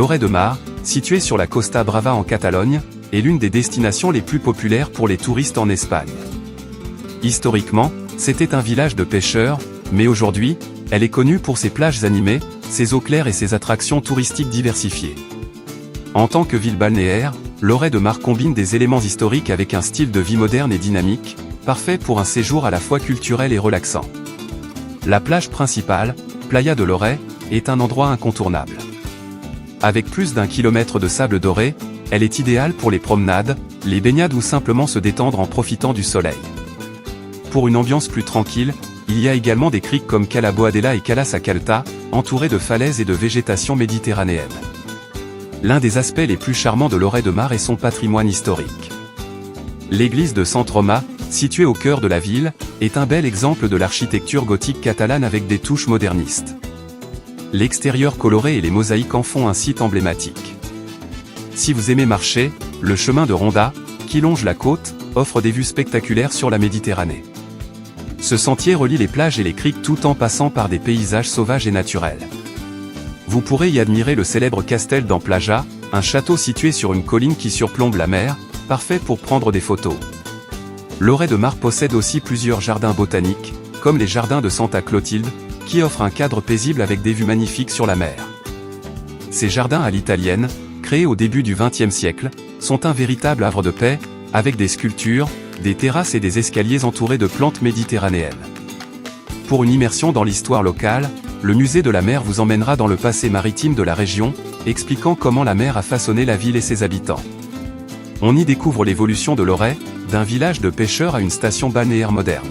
Lloret de Mar, situé sur la Costa Brava en Catalogne, est l'une des destinations les plus populaires pour les touristes en Espagne. Historiquement, c'était un village de pêcheurs, mais aujourd'hui, elle est connue pour ses plages animées, ses eaux claires et ses attractions touristiques diversifiées. En tant que ville balnéaire, Lloret de Mar combine des éléments historiques avec un style de vie moderne et dynamique, parfait pour un séjour à la fois culturel et relaxant. La plage principale, Playa de Lloret, est un endroit incontournable. Avec plus d'1 kilomètre de sable doré, elle est idéale pour les promenades, les baignades ou simplement se détendre en profitant du soleil. Pour une ambiance plus tranquille, il y a également des criques comme Cala Boadella et Cala Sacalta, entourées de falaises et de végétation méditerranéenne. L'un des aspects les plus charmants de Lloret de Mar est son patrimoine historique. L'église de Sant Romà, située au cœur de la ville, est un bel exemple de l'architecture gothique catalane avec des touches modernistes. L'extérieur coloré et les mosaïques en font un site emblématique. Si vous aimez marcher, le chemin de Ronda, qui longe la côte, offre des vues spectaculaires sur la Méditerranée. Ce sentier relie les plages et les criques tout en passant par des paysages sauvages et naturels. Vous pourrez y admirer le célèbre Castel d'Amplaja, un château situé sur une colline qui surplombe la mer, parfait pour prendre des photos. Lloret de Mar possède aussi plusieurs jardins botaniques, comme les jardins de Santa Clotilde, qui offrent un cadre paisible avec des vues magnifiques sur la mer. Ces jardins à l'italienne, créés au début du XXe siècle, sont un véritable havre de paix, avec des sculptures, des terrasses et des escaliers entourés de plantes méditerranéennes. Pour une immersion dans l'histoire locale, le musée de la mer vous emmènera dans le passé maritime de la région, expliquant comment la mer a façonné la ville et ses habitants. On y découvre l'évolution de Lloret, d'un village de pêcheurs à une station balnéaire moderne.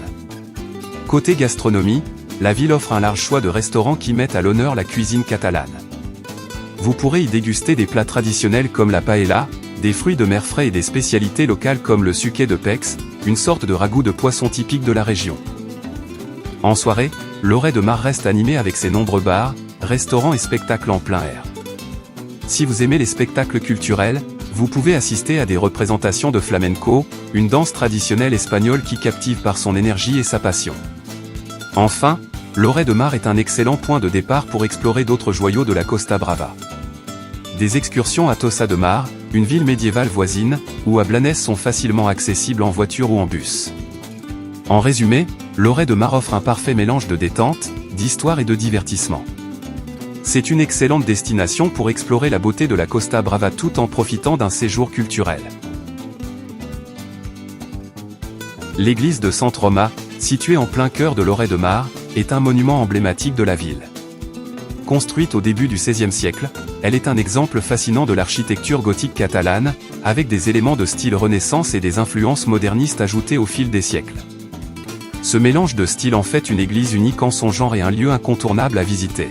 Côté gastronomie, la ville offre un large choix de restaurants qui mettent à l'honneur la cuisine catalane. Vous pourrez y déguster des plats traditionnels comme la paella, des fruits de mer frais et des spécialités locales comme le suquet de Pex, une sorte de ragoût de poisson typique de la région. En soirée, Lloret de Mar reste animé avec ses nombreux bars, restaurants et spectacles en plein air. Si vous aimez les spectacles culturels, vous pouvez assister à des représentations de flamenco, une danse traditionnelle espagnole qui captive par son énergie et sa passion. Enfin, Lloret de Mar est un excellent point de départ pour explorer d'autres joyaux de la Costa Brava. Des excursions à Tossa de Mar, une ville médiévale voisine, ou à Blanes sont facilement accessibles en voiture ou en bus. En résumé, Lloret de Mar offre un parfait mélange de détente, d'histoire et de divertissement. C'est une excellente destination pour explorer la beauté de la Costa Brava tout en profitant d'un séjour culturel. L'église de Sant Romà, située en plein cœur de Lloret de Mar, est un monument emblématique de la ville. Construite au début du XVIe siècle, elle est un exemple fascinant de l'architecture gothique catalane, avec des éléments de style Renaissance et des influences modernistes ajoutées au fil des siècles. Ce mélange de styles en fait une église unique en son genre et un lieu incontournable à visiter.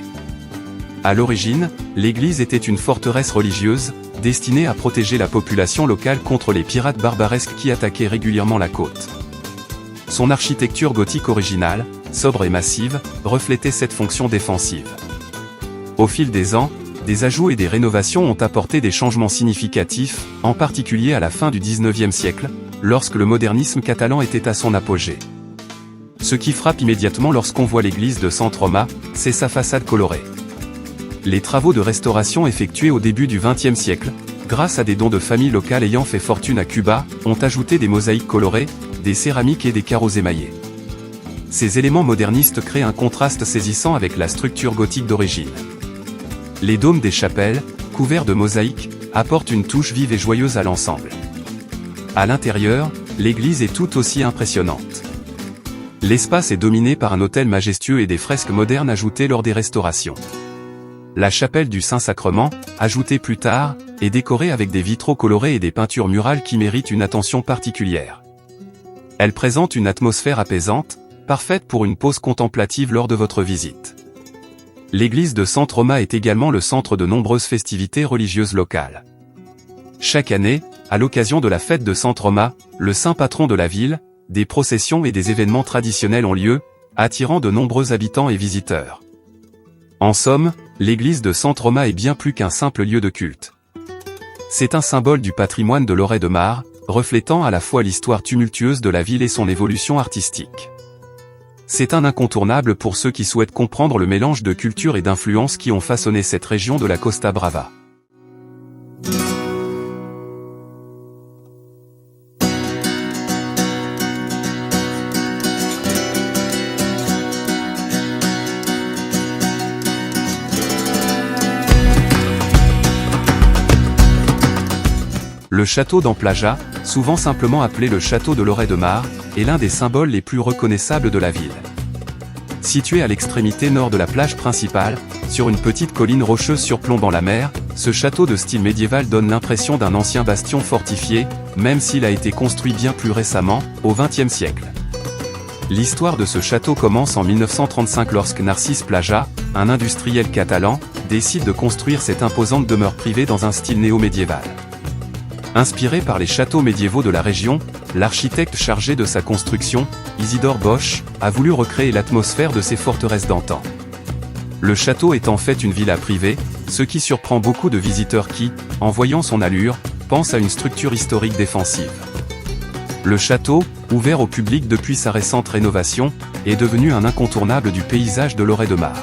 À l'origine, l'église était une forteresse religieuse, destinée à protéger la population locale contre les pirates barbaresques qui attaquaient régulièrement la côte. Son architecture gothique originale, sobre et massive, reflétait cette fonction défensive. Au fil des ans, des ajouts et des rénovations ont apporté des changements significatifs, en particulier à la fin du XIXe siècle, lorsque le modernisme catalan était à son apogée. Ce qui frappe immédiatement lorsqu'on voit l'église de Sant Romà, c'est sa façade colorée. Les travaux de restauration effectués au début du XXe siècle, grâce à des dons de familles locales ayant fait fortune à Cuba, ont ajouté des mosaïques colorées, des céramiques et des carreaux émaillés. Ces éléments modernistes créent un contraste saisissant avec la structure gothique d'origine. Les dômes des chapelles, couverts de mosaïques, apportent une touche vive et joyeuse à l'ensemble. À l'intérieur, l'église est tout aussi impressionnante. L'espace est dominé par un autel majestueux et des fresques modernes ajoutées lors des restaurations. La chapelle du Saint-Sacrement, ajoutée plus tard, est décorée avec des vitraux colorés et des peintures murales qui méritent une attention particulière. Elle présente une atmosphère apaisante, parfaite pour une pause contemplative lors de votre visite. L'église de Sant Romà est également le centre de nombreuses festivités religieuses locales. Chaque année, à l'occasion de la fête de Sant Romà, le saint patron de la ville, des processions et des événements traditionnels ont lieu, attirant de nombreux habitants et visiteurs. En somme, l'église de Sant Romà est bien plus qu'un simple lieu de culte. C'est un symbole du patrimoine de Lloret de Mar, reflétant à la fois l'histoire tumultueuse de la ville et son évolution artistique. C'est un incontournable pour ceux qui souhaitent comprendre le mélange de culture et d'influences qui ont façonné cette région de la Costa Brava. Le château d'Amplaja, souvent simplement appelé le château de Lloret de Mar, est l'un des symboles les plus reconnaissables de la ville. Situé à l'extrémité nord de la plage principale, sur une petite colline rocheuse surplombant la mer, ce château de style médiéval donne l'impression d'un ancien bastion fortifié, même s'il a été construit bien plus récemment, au XXe siècle. L'histoire de ce château commence en 1935 lorsque Narcís Plaja, un industriel catalan, décide de construire cette imposante demeure privée dans un style néo-médiéval. Inspiré par les châteaux médiévaux de la région, l'architecte chargé de sa construction, Isidore Bosch, a voulu recréer l'atmosphère de ces forteresses d'antan. Le château est en fait une villa privée, ce qui surprend beaucoup de visiteurs qui, en voyant son allure, pensent à une structure historique défensive. Le château, ouvert au public depuis sa récente rénovation, est devenu un incontournable du paysage de Lloret de Mar.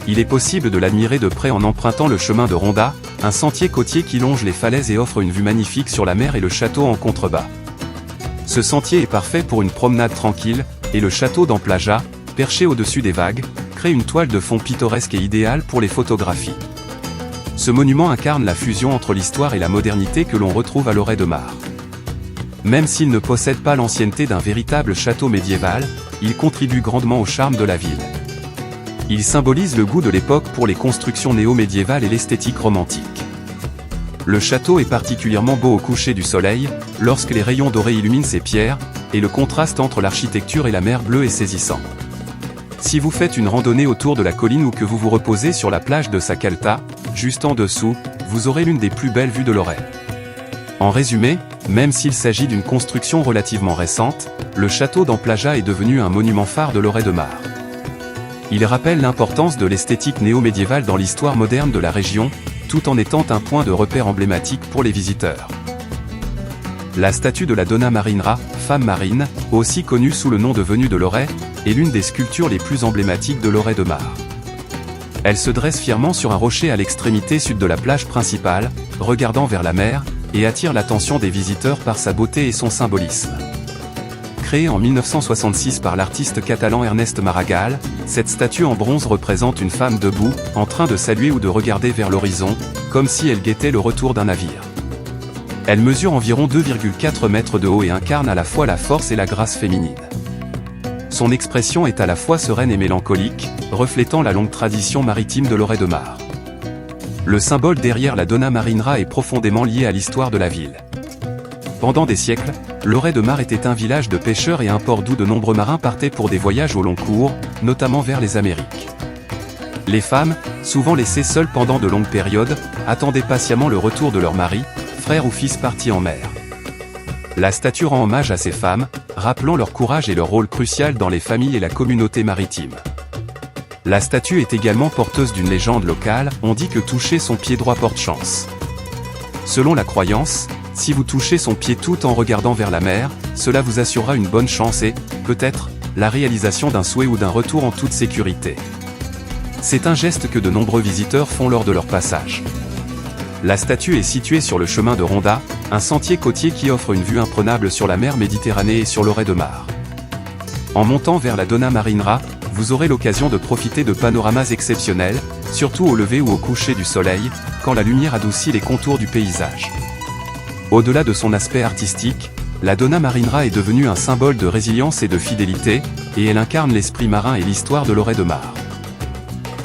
Il est possible de l'admirer de près en empruntant le chemin de Ronda, un sentier côtier qui longe les falaises et offre une vue magnifique sur la mer et le château en contrebas. Ce sentier est parfait pour une promenade tranquille, et le château d'Amplaja, perché au-dessus des vagues, crée une toile de fond pittoresque et idéale pour les photographies. Ce monument incarne la fusion entre l'histoire et la modernité que l'on retrouve à Lloret de Mar. Même s'il ne possède pas l'ancienneté d'un véritable château médiéval, il contribue grandement au charme de la ville. Il symbolise le goût de l'époque pour les constructions néo-médiévales et l'esthétique romantique. Le château est particulièrement beau au coucher du soleil, lorsque les rayons dorés illuminent ses pierres, et le contraste entre l'architecture et la mer bleue est saisissant. Si vous faites une randonnée autour de la colline ou que vous vous reposez sur la plage de Sacalta, juste en dessous, vous aurez l'une des plus belles vues de Lloret. En résumé, même s'il s'agit d'une construction relativement récente, le château d'Amplaja est devenu un monument phare de Lloret de Mar. Il rappelle l'importance de l'esthétique néo-médiévale dans l'histoire moderne de la région, tout en étant un point de repère emblématique pour les visiteurs. La statue de la Donna Marinera, femme marine, aussi connue sous le nom de Venue de Lloret, est l'une des sculptures les plus emblématiques de Lloret de Mar. Elle se dresse fièrement sur un rocher à l'extrémité sud de la plage principale, regardant vers la mer, et attire l'attention des visiteurs par sa beauté et son symbolisme. Créée en 1966 par l'artiste catalan Ernest Maragall, cette statue en bronze représente une femme debout, en train de saluer ou de regarder vers l'horizon, comme si elle guettait le retour d'un navire. Elle mesure environ 2,4 mètres de haut et incarne à la fois la force et la grâce féminine. Son expression est à la fois sereine et mélancolique, reflétant la longue tradition maritime de Lloret de Mar. Le symbole derrière la Donna Marinera est profondément lié à l'histoire de la ville. Pendant des siècles, Lloret de Mar était un village de pêcheurs et un port d'où de nombreux marins partaient pour des voyages au long cours, notamment vers les Amériques. Les femmes, souvent laissées seules pendant de longues périodes, attendaient patiemment le retour de leur mari, frère ou fils partis en mer. La statue rend hommage à ces femmes, rappelant leur courage et leur rôle crucial dans les familles et la communauté maritime. La statue est également porteuse d'une légende locale, on dit que toucher son pied droit porte chance. Selon la croyance, si vous touchez son pied tout en regardant vers la mer, cela vous assurera une bonne chance et, peut-être, la réalisation d'un souhait ou d'un retour en toute sécurité. C'est un geste que de nombreux visiteurs font lors de leur passage. La statue est située sur le chemin de Ronda, un sentier côtier qui offre une vue imprenable sur la mer Méditerranée et sur Lloret de Mar. En montant vers la Donna Marinera, vous aurez l'occasion de profiter de panoramas exceptionnels, surtout au lever ou au coucher du soleil, quand la lumière adoucit les contours du paysage. Au-delà de son aspect artistique, la Donna Marinera est devenue un symbole de résilience et de fidélité, et elle incarne l'esprit marin et l'histoire de Lloret de Mar.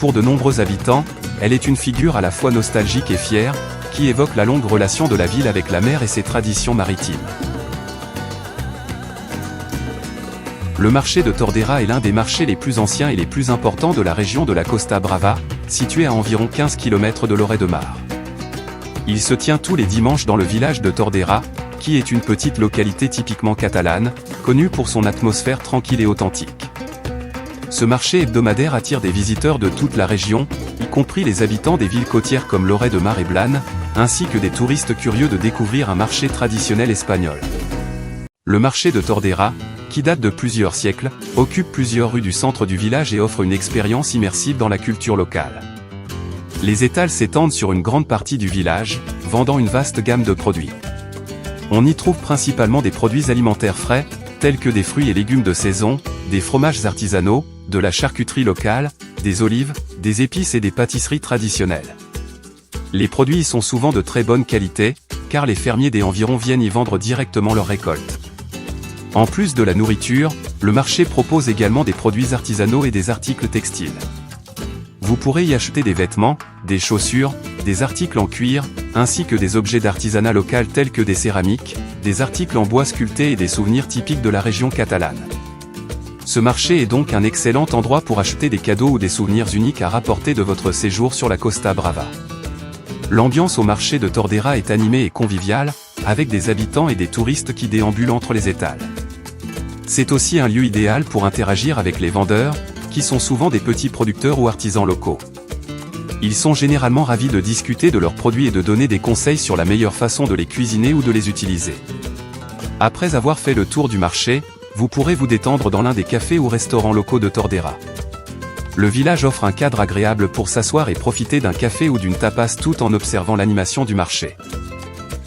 Pour de nombreux habitants, elle est une figure à la fois nostalgique et fière, qui évoque la longue relation de la ville avec la mer et ses traditions maritimes. Le marché de Tordera est l'un des marchés les plus anciens et les plus importants de la région de la Costa Brava, situé à environ 15 km de Lloret de Mar. Il se tient tous les dimanches dans le village de Tordera, qui est une petite localité typiquement catalane, connue pour son atmosphère tranquille et authentique. Ce marché hebdomadaire attire des visiteurs de toute la région, y compris les habitants des villes côtières comme Lloret de Mar et Blanes, ainsi que des touristes curieux de découvrir un marché traditionnel espagnol. Le marché de Tordera, qui date de plusieurs siècles, occupe plusieurs rues du centre du village et offre une expérience immersive dans la culture locale. Les étals s'étendent sur une grande partie du village, vendant une vaste gamme de produits. On y trouve principalement des produits alimentaires frais, tels que des fruits et légumes de saison, des fromages artisanaux, de la charcuterie locale, des olives, des épices et des pâtisseries traditionnelles. Les produits y sont souvent de très bonne qualité, car les fermiers des environs viennent y vendre directement leurs récoltes. En plus de la nourriture, le marché propose également des produits artisanaux et des articles textiles. Vous pourrez y acheter des vêtements, des chaussures, des articles en cuir, ainsi que des objets d'artisanat local tels que des céramiques, des articles en bois sculptés et des souvenirs typiques de la région catalane. Ce marché est donc un excellent endroit pour acheter des cadeaux ou des souvenirs uniques à rapporter de votre séjour sur la Costa Brava. L'ambiance au marché de Tordera est animée et conviviale, avec des habitants et des touristes qui déambulent entre les étals. C'est aussi un lieu idéal pour interagir avec les vendeurs, qui sont souvent des petits producteurs ou artisans locaux. Ils sont généralement ravis de discuter de leurs produits et de donner des conseils sur la meilleure façon de les cuisiner ou de les utiliser. Après avoir fait le tour du marché, vous pourrez vous détendre dans l'un des cafés ou restaurants locaux de Tordera. Le village offre un cadre agréable pour s'asseoir et profiter d'un café ou d'une tapas tout en observant l'animation du marché.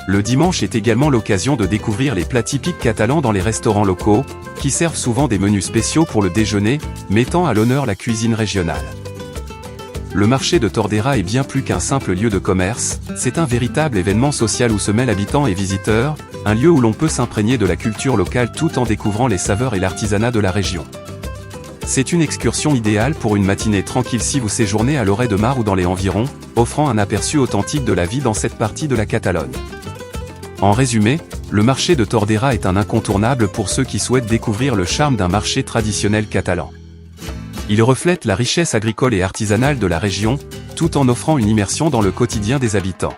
Le dimanche est également l'occasion de découvrir les plats typiques catalans dans les restaurants locaux, qui servent souvent des menus spéciaux pour le déjeuner, mettant à l'honneur la cuisine régionale. Le marché de Tordera est bien plus qu'un simple lieu de commerce, c'est un véritable événement social où se mêlent habitants et visiteurs, un lieu où l'on peut s'imprégner de la culture locale tout en découvrant les saveurs et l'artisanat de la région. C'est une excursion idéale pour une matinée tranquille si vous séjournez à Lloret de Mar ou dans les environs, offrant un aperçu authentique de la vie dans cette partie de la Catalogne. En résumé, le marché de Tordera est un incontournable pour ceux qui souhaitent découvrir le charme d'un marché traditionnel catalan. Il reflète la richesse agricole et artisanale de la région, tout en offrant une immersion dans le quotidien des habitants.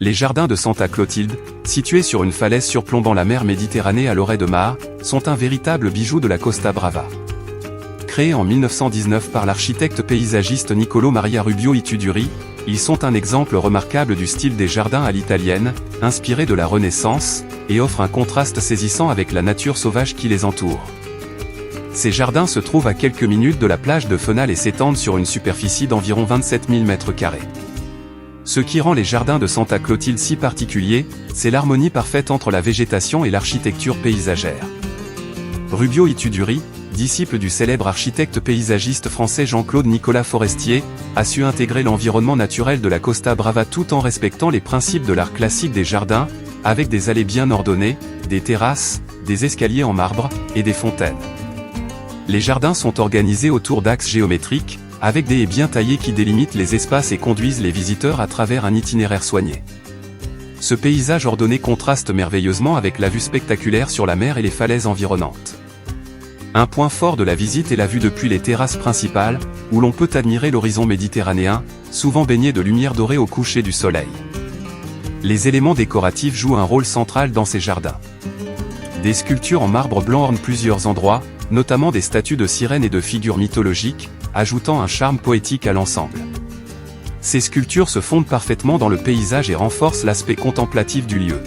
Les jardins de Santa Clotilde, situés sur une falaise surplombant la mer Méditerranée à Lloret de Mar, sont un véritable bijou de la Costa Brava. Créés en 1919 par l'architecte paysagiste Niccolo Maria Rubio Ituduri, ils sont un exemple remarquable du style des jardins à l'italienne, inspiré de la Renaissance, et offrent un contraste saisissant avec la nature sauvage qui les entoure. Ces jardins se trouvent à quelques minutes de la plage de Fenal et s'étendent sur une superficie d'environ 27 000 m². Ce qui rend les jardins de Santa Clotilde si particuliers, c'est l'harmonie parfaite entre la végétation et l'architecture paysagère. Rubio Ituduri, disciple du célèbre architecte paysagiste français Jean-Claude Nicolas Forestier, a su intégrer l'environnement naturel de la Costa Brava tout en respectant les principes de l'art classique des jardins, avec des allées bien ordonnées, des terrasses, des escaliers en marbre, et des fontaines. Les jardins sont organisés autour d'axes géométriques, avec des haies bien taillées qui délimitent les espaces et conduisent les visiteurs à travers un itinéraire soigné. Ce paysage ordonné contraste merveilleusement avec la vue spectaculaire sur la mer et les falaises environnantes. Un point fort de la visite est la vue depuis les terrasses principales, où l'on peut admirer l'horizon méditerranéen, souvent baigné de lumière dorée au coucher du soleil. Les éléments décoratifs jouent un rôle central dans ces jardins. Des sculptures en marbre blanc ornent plusieurs endroits, notamment des statues de sirènes et de figures mythologiques, ajoutant un charme poétique à l'ensemble. Ces sculptures se fondent parfaitement dans le paysage et renforcent l'aspect contemplatif du lieu.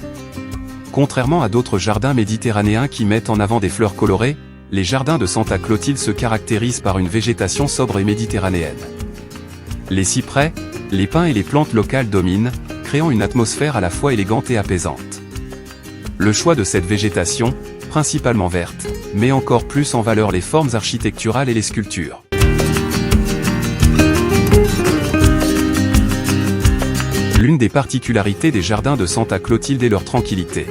Contrairement à d'autres jardins méditerranéens qui mettent en avant des fleurs colorées, les jardins de Santa Clotilde se caractérisent par une végétation sobre et méditerranéenne. Les cyprès, les pins et les plantes locales dominent, créant une atmosphère à la fois élégante et apaisante. Le choix de cette végétation, principalement verte, met encore plus en valeur les formes architecturales et les sculptures. L'une des particularités des jardins de Santa Clotilde est leur tranquillité.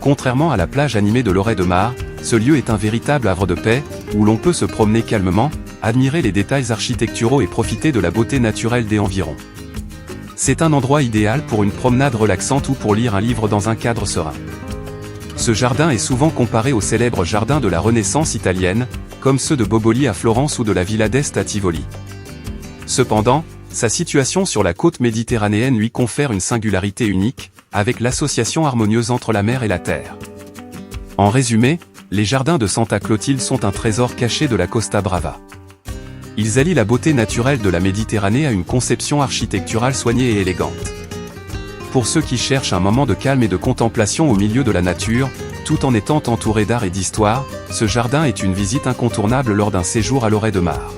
Contrairement à la plage animée de Lloret de Mar, ce lieu est un véritable havre de paix, où l'on peut se promener calmement, admirer les détails architecturaux et profiter de la beauté naturelle des environs. C'est un endroit idéal pour une promenade relaxante ou pour lire un livre dans un cadre serein. Ce jardin est souvent comparé aux célèbres jardins de la Renaissance italienne, comme ceux de Boboli à Florence ou de la Villa d'Este à Tivoli. Cependant, sa situation sur la côte méditerranéenne lui confère une singularité unique, avec l'association harmonieuse entre la mer et la terre. En résumé, les jardins de Santa Clotilde sont un trésor caché de la Costa Brava. Ils allient la beauté naturelle de la Méditerranée à une conception architecturale soignée et élégante. Pour ceux qui cherchent un moment de calme et de contemplation au milieu de la nature, tout en étant entouré d'art et d'histoire, ce jardin est une visite incontournable lors d'un séjour à Lloret de Mar.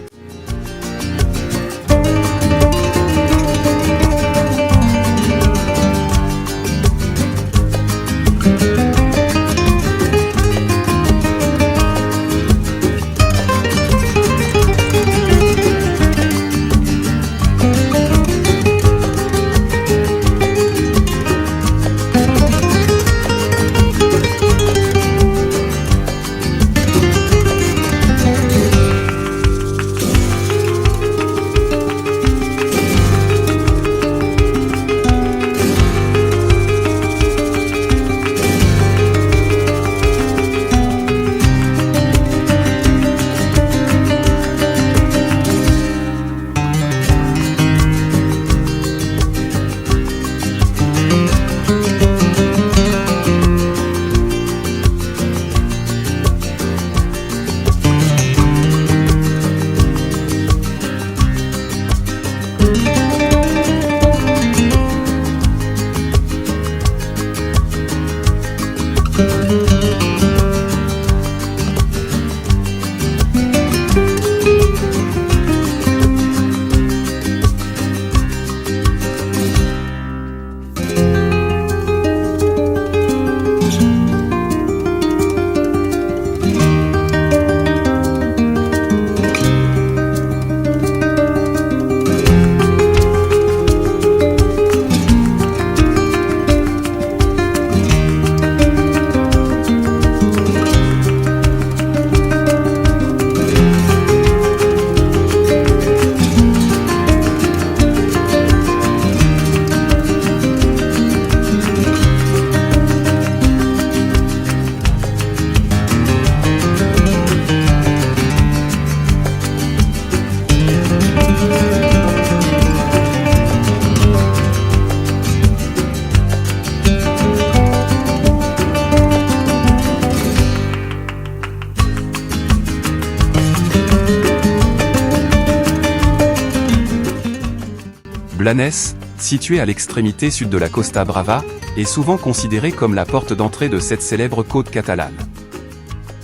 Blanes, situé à l'extrémité sud de la Costa Brava, est souvent considéré comme la porte d'entrée de cette célèbre côte catalane.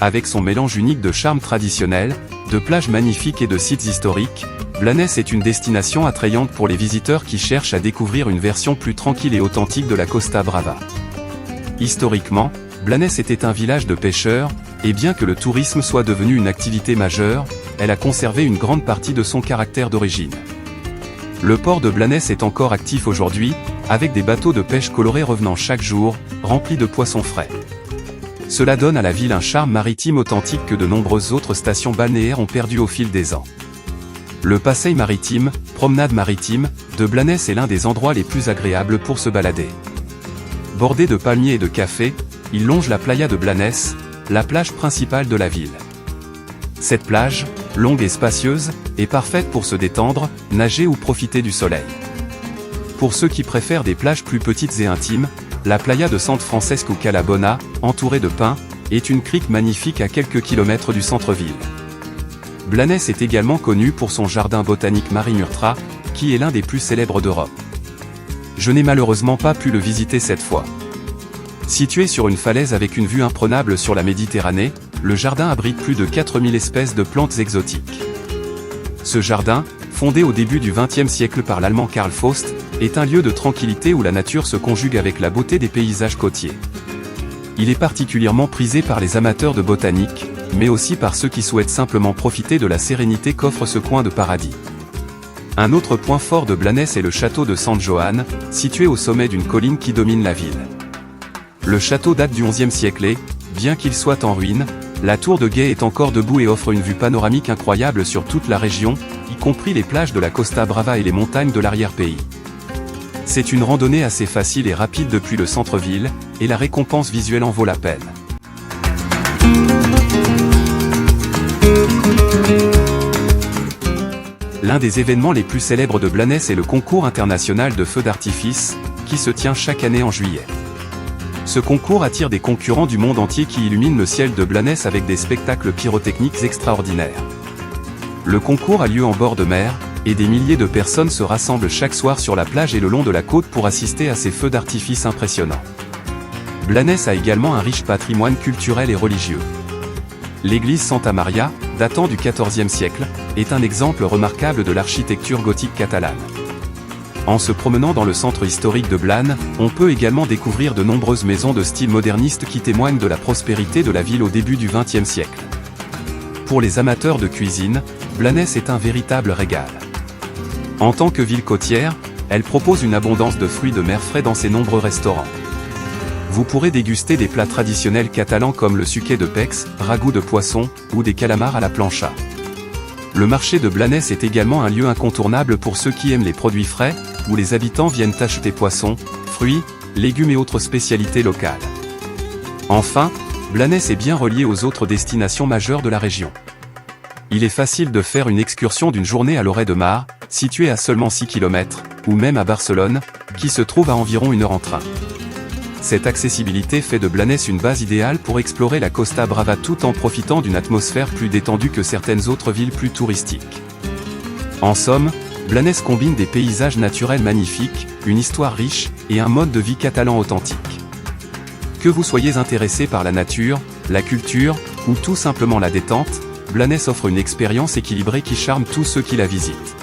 Avec son mélange unique de charme traditionnel, de plages magnifiques et de sites historiques, Blanes est une destination attrayante pour les visiteurs qui cherchent à découvrir une version plus tranquille et authentique de la Costa Brava. Historiquement, Blanes était un village de pêcheurs, et bien que le tourisme soit devenu une activité majeure, elle a conservé une grande partie de son caractère d'origine. Le port de Blanes est encore actif aujourd'hui, avec des bateaux de pêche colorés revenant chaque jour, remplis de poissons frais. Cela donne à la ville un charme maritime authentique que de nombreuses autres stations balnéaires ont perdu au fil des ans. Le passeig maritime, promenade maritime, de Blanes est l'un des endroits les plus agréables pour se balader. Bordé de palmiers et de cafés, il longe la playa de Blanes, la plage principale de la ville. Cette plage, longue et spacieuse, est parfaite pour se détendre, nager ou profiter du soleil. Pour ceux qui préfèrent des plages plus petites et intimes, la playa de San Francesco Calabona, entourée de pins, est une crique magnifique à quelques kilomètres du centre-ville. Blanes est également connu pour son jardin botanique Marimurtra, qui est l'un des plus célèbres d'Europe. Je n'ai malheureusement pas pu le visiter cette fois. Situé sur une falaise avec une vue imprenable sur la Méditerranée, le jardin abrite plus de 4000 espèces de plantes exotiques. Ce jardin, fondé au début du XXe siècle par l'Allemand Karl Faust, est un lieu de tranquillité où la nature se conjugue avec la beauté des paysages côtiers. Il est particulièrement prisé par les amateurs de botanique, mais aussi par ceux qui souhaitent simplement profiter de la sérénité qu'offre ce coin de paradis. Un autre point fort de Blanes est le château de San Joan, situé au sommet d'une colline qui domine la ville. Le château date du XIe siècle et, bien qu'il soit en ruine, la tour de guet est encore debout et offre une vue panoramique incroyable sur toute la région, y compris les plages de la Costa Brava et les montagnes de l'arrière-pays. C'est une randonnée assez facile et rapide depuis le centre-ville, et la récompense visuelle en vaut la peine. L'un des événements les plus célèbres de Blanes est le concours international de feux d'artifice, qui se tient chaque année en juillet. Ce concours attire des concurrents du monde entier qui illuminent le ciel de Blanes avec des spectacles pyrotechniques extraordinaires. Le concours a lieu en bord de mer, et des milliers de personnes se rassemblent chaque soir sur la plage et le long de la côte pour assister à ces feux d'artifice impressionnants. Blanes a également un riche patrimoine culturel et religieux. L'église Santa Maria, datant du XIVe siècle, est un exemple remarquable de l'architecture gothique catalane. En se promenant dans le centre historique de Blanes, on peut également découvrir de nombreuses maisons de style moderniste qui témoignent de la prospérité de la ville au début du XXe siècle. Pour les amateurs de cuisine, Blanes est un véritable régal. En tant que ville côtière, elle propose une abondance de fruits de mer frais dans ses nombreux restaurants. Vous pourrez déguster des plats traditionnels catalans comme le suquet de pex, ragoût de poisson, ou des calamars à la plancha. Le marché de Blanes est également un lieu incontournable pour ceux qui aiment les produits frais, où les habitants viennent acheter poissons, fruits, légumes et autres spécialités locales. Enfin, Blanes est bien relié aux autres destinations majeures de la région. Il est facile de faire une excursion d'une journée à Lloret de Mar, située à seulement 6 km, ou même à Barcelone, qui se trouve à environ 1 heure en train. Cette accessibilité fait de Blanes une base idéale pour explorer la Costa Brava tout en profitant d'une atmosphère plus détendue que certaines autres villes plus touristiques. En somme, Blanes combine des paysages naturels magnifiques, une histoire riche, et un mode de vie catalan authentique. Que vous soyez intéressé par la nature, la culture, ou tout simplement la détente, Blanes offre une expérience équilibrée qui charme tous ceux qui la visitent.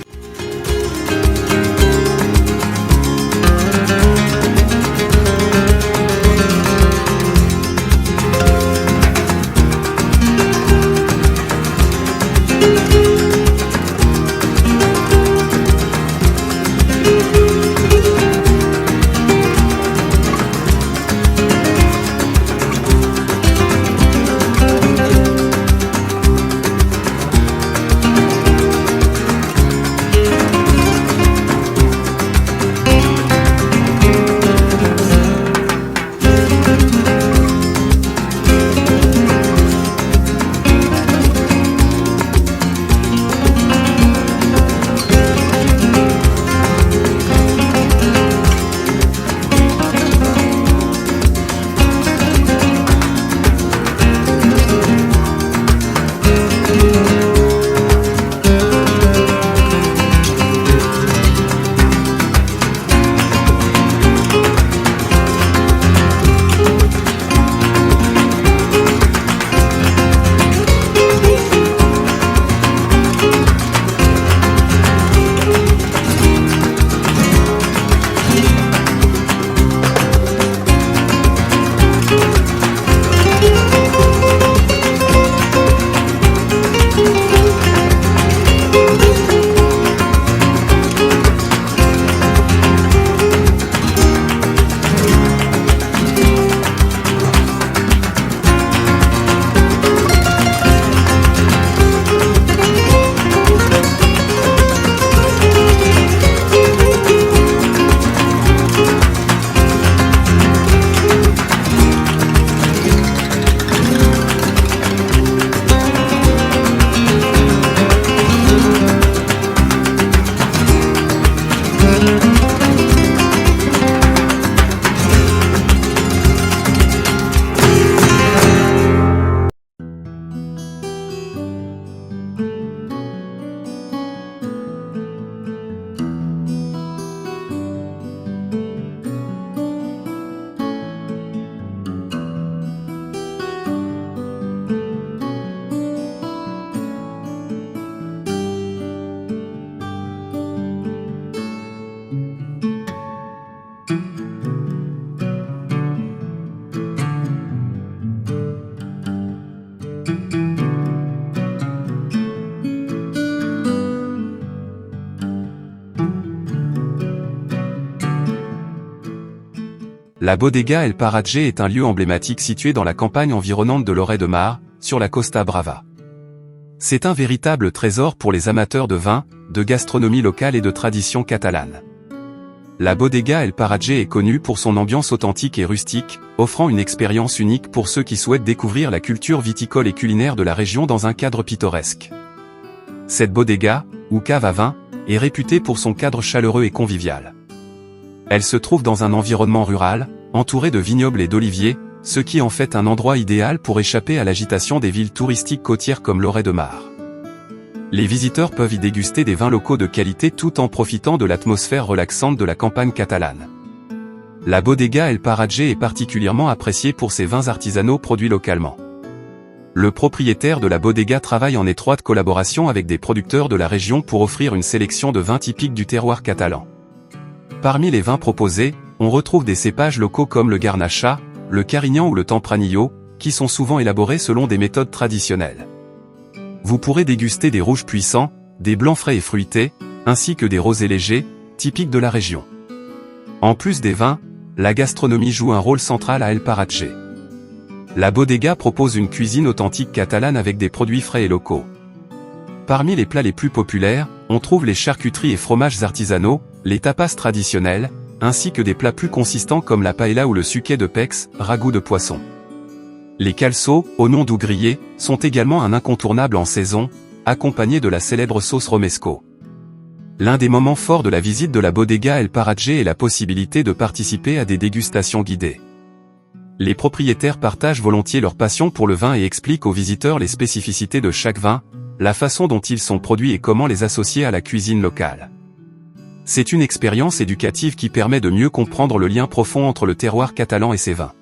La Bodega El Paraje est un lieu emblématique situé dans la campagne environnante de Lloret de Mar, sur la Costa Brava. C'est un véritable trésor pour les amateurs de vin, de gastronomie locale et de tradition catalane. La Bodega El Paraje est connue pour son ambiance authentique et rustique, offrant une expérience unique pour ceux qui souhaitent découvrir la culture viticole et culinaire de la région dans un cadre pittoresque. Cette bodega, ou cave à vin, est réputée pour son cadre chaleureux et convivial. Elle se trouve dans un environnement rural, entouré de vignobles et d'oliviers, ce qui en fait un endroit idéal pour échapper à l'agitation des villes touristiques côtières comme Lloret de Mar. Les visiteurs peuvent y déguster des vins locaux de qualité tout en profitant de l'atmosphère relaxante de la campagne catalane. La Bodega El Paraje est particulièrement appréciée pour ses vins artisanaux produits localement. Le propriétaire de la bodega travaille en étroite collaboration avec des producteurs de la région pour offrir une sélection de vins typiques du terroir catalan. Parmi les vins proposés, on retrouve des cépages locaux comme le Garnacha, le Carignan ou le Tempranillo, qui sont souvent élaborés selon des méthodes traditionnelles. Vous pourrez déguster des rouges puissants, des blancs frais et fruités, ainsi que des rosés légers, typiques de la région. En plus des vins, la gastronomie joue un rôle central à El Paraje. La bodega propose une cuisine authentique catalane avec des produits frais et locaux. Parmi les plats les plus populaires, on trouve les charcuteries et fromages artisanaux, les tapas traditionnels, ainsi que des plats plus consistants comme la paella ou le suquet de pex, ragoût de poisson. Les calços, au nom d'où grillés, sont également un incontournable en saison, accompagnés de la célèbre sauce romesco. L'un des moments forts de la visite de la Bodega El Paraje est la possibilité de participer à des dégustations guidées. Les propriétaires partagent volontiers leur passion pour le vin et expliquent aux visiteurs les spécificités de chaque vin, la façon dont ils sont produits et comment les associer à la cuisine locale. C'est une expérience éducative qui permet de mieux comprendre le lien profond entre le terroir catalan et ses vins.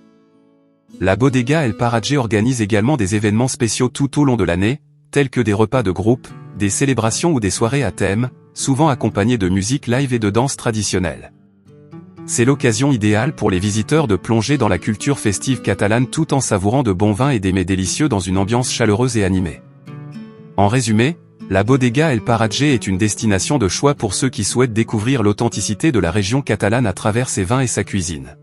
La Bodega El Paraje organise également des événements spéciaux tout au long de l'année, tels que des repas de groupe, des célébrations ou des soirées à thème, souvent accompagnées de musique live et de danse traditionnelle. C'est l'occasion idéale pour les visiteurs de plonger dans la culture festive catalane tout en savourant de bons vins et des mets délicieux dans une ambiance chaleureuse et animée. En résumé, la Bodega El Paraje est une destination de choix pour ceux qui souhaitent découvrir l'authenticité de la région catalane à travers ses vins et sa cuisine.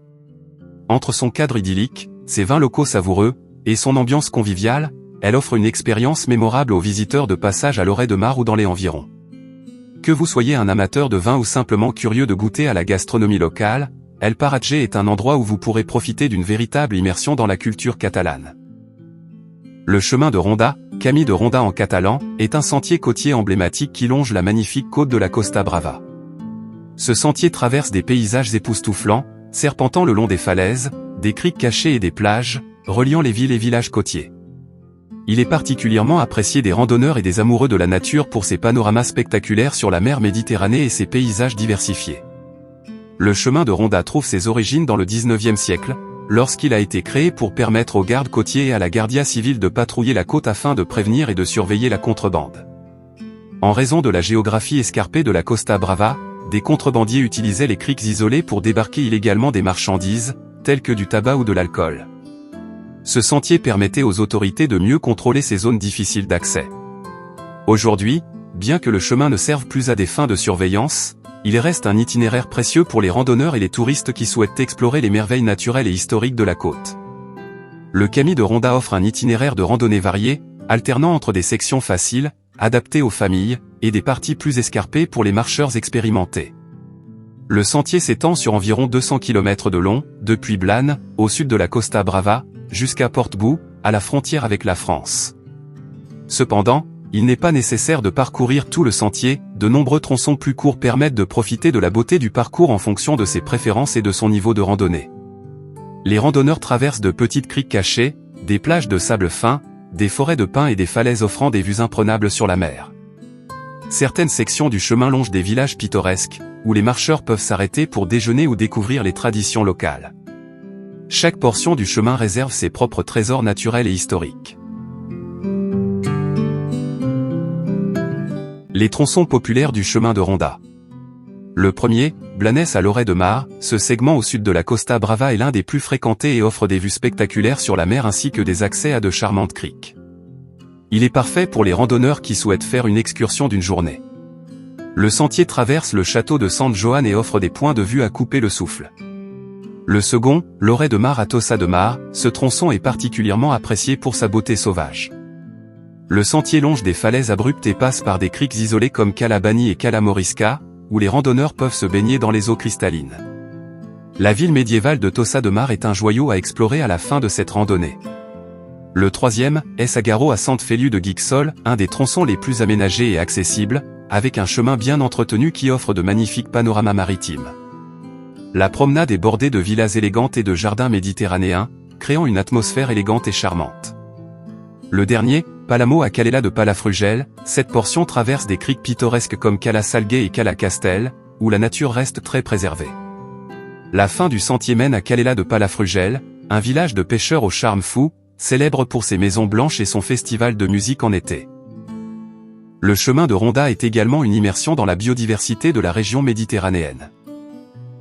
Entre son cadre idyllique, ses vins locaux savoureux, et son ambiance conviviale, elle offre une expérience mémorable aux visiteurs de passage à Lloret de Mar ou dans les environs. Que vous soyez un amateur de vin ou simplement curieux de goûter à la gastronomie locale, El Paraje est un endroit où vous pourrez profiter d'une véritable immersion dans la culture catalane. Le chemin de Ronda, Camí de Ronda en catalan, est un sentier côtier emblématique qui longe la magnifique côte de la Costa Brava. Ce sentier traverse des paysages époustouflants, serpentant le long des falaises, des criques cachées et des plages, reliant les villes et villages côtiers. Il est particulièrement apprécié des randonneurs et des amoureux de la nature pour ses panoramas spectaculaires sur la mer Méditerranée et ses paysages diversifiés. Le chemin de Ronda trouve ses origines dans le XIXe siècle, lorsqu'il a été créé pour permettre aux gardes côtiers et à la Guardia civile de patrouiller la côte afin de prévenir et de surveiller la contrebande. En raison de la géographie escarpée de la Costa Brava, des contrebandiers utilisaient les criques isolées pour débarquer illégalement des marchandises, telles que du tabac ou de l'alcool. Ce sentier permettait aux autorités de mieux contrôler ces zones difficiles d'accès. Aujourd'hui, bien que le chemin ne serve plus à des fins de surveillance, il reste un itinéraire précieux pour les randonneurs et les touristes qui souhaitent explorer les merveilles naturelles et historiques de la côte. Le Camí de Ronda offre un itinéraire de randonnée varié, alternant entre des sections faciles, adaptées aux familles, et des parties plus escarpées pour les marcheurs expérimentés. Le sentier s'étend sur environ 200 km de long, depuis Blanes, au sud de la Costa Brava, jusqu'à Portbou, à la frontière avec la France. Cependant, il n'est pas nécessaire de parcourir tout le sentier, de nombreux tronçons plus courts permettent de profiter de la beauté du parcours en fonction de ses préférences et de son niveau de randonnée. Les randonneurs traversent de petites criques cachées, des plages de sable fin, des forêts de pins et des falaises offrant des vues imprenables sur la mer. Certaines sections du chemin longent des villages pittoresques, où les marcheurs peuvent s'arrêter pour déjeuner ou découvrir les traditions locales. Chaque portion du chemin réserve ses propres trésors naturels et historiques. Les tronçons populaires du chemin de Ronda. Le premier, Blanes à Lloret de Mar, ce segment au sud de la Costa Brava est l'un des plus fréquentés et offre des vues spectaculaires sur la mer ainsi que des accès à de charmantes criques. Il est parfait pour les randonneurs qui souhaitent faire une excursion d'une journée. Le sentier traverse le château de San Joan et offre des points de vue à couper le souffle. Le second, l'Orée de Mar à Tossa de Mar, ce tronçon est particulièrement apprécié pour sa beauté sauvage. Le sentier longe des falaises abruptes et passe par des criques isolées comme Cala Bani et Cala Morisca, où les randonneurs peuvent se baigner dans les eaux cristallines. La ville médiévale de Tossa de Mar est un joyau à explorer à la fin de cette randonnée. Le troisième, est Sagaro à Sante Feliu de Guixol, un des tronçons les plus aménagés et accessibles, avec un chemin bien entretenu qui offre de magnifiques panoramas maritimes. La promenade est bordée de villas élégantes et de jardins méditerranéens, créant une atmosphère élégante et charmante. Le dernier, Palamo à Calella de Palafrugell, cette portion traverse des criques pittoresques comme Cala Salgué et Cala Castel, où la nature reste très préservée. La fin du sentier mène à Calella de Palafrugell, un village de pêcheurs au charme fou, célèbre pour ses maisons blanches et son festival de musique en été. Le chemin de Ronda est également une immersion dans la biodiversité de la région méditerranéenne.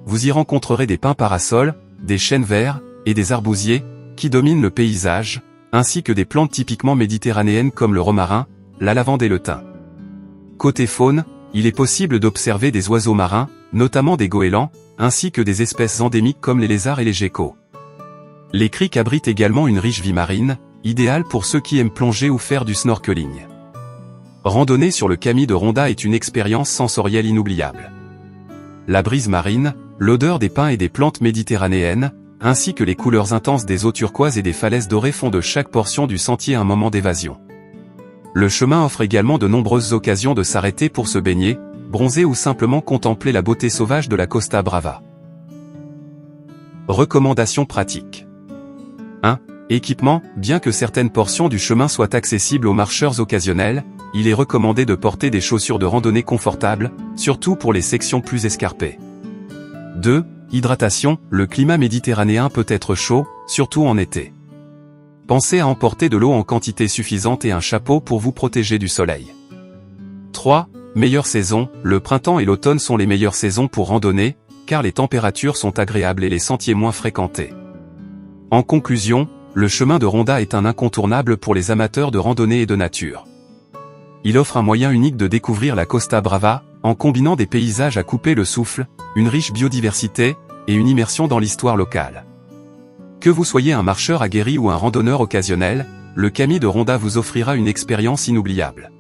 Vous y rencontrerez des pins parasols, des chênes verts, et des arbousiers, qui dominent le paysage, ainsi que des plantes typiquement méditerranéennes comme le romarin, la lavande et le thym. Côté faune, il est possible d'observer des oiseaux marins, notamment des goélands, ainsi que des espèces endémiques comme les lézards et les geckos. Les criques abritent également une riche vie marine, idéale pour ceux qui aiment plonger ou faire du snorkeling. Randonner sur le Camí de Ronda est une expérience sensorielle inoubliable. La brise marine, l'odeur des pins et des plantes méditerranéennes, ainsi que les couleurs intenses des eaux turquoises et des falaises dorées font de chaque portion du sentier un moment d'évasion. Le chemin offre également de nombreuses occasions de s'arrêter pour se baigner, bronzer ou simplement contempler la beauté sauvage de la Costa Brava. Recommandations pratiques. 1. Équipement. Bien que certaines portions du chemin soient accessibles aux marcheurs occasionnels, il est recommandé de porter des chaussures de randonnée confortables, surtout pour les sections plus escarpées. 2. Hydratation. Le climat méditerranéen peut être chaud, surtout en été. Pensez à emporter de l'eau en quantité suffisante et un chapeau pour vous protéger du soleil. 3. Meilleure saison. Le printemps et l'automne sont les meilleures saisons pour randonner, car les températures sont agréables et les sentiers moins fréquentés. En conclusion, le chemin de Ronda est un incontournable pour les amateurs de randonnée et de nature. Il offre un moyen unique de découvrir la Costa Brava, en combinant des paysages à couper le souffle, une riche biodiversité, et une immersion dans l'histoire locale. Que vous soyez un marcheur aguerri ou un randonneur occasionnel, le Camí de Ronda vous offrira une expérience inoubliable.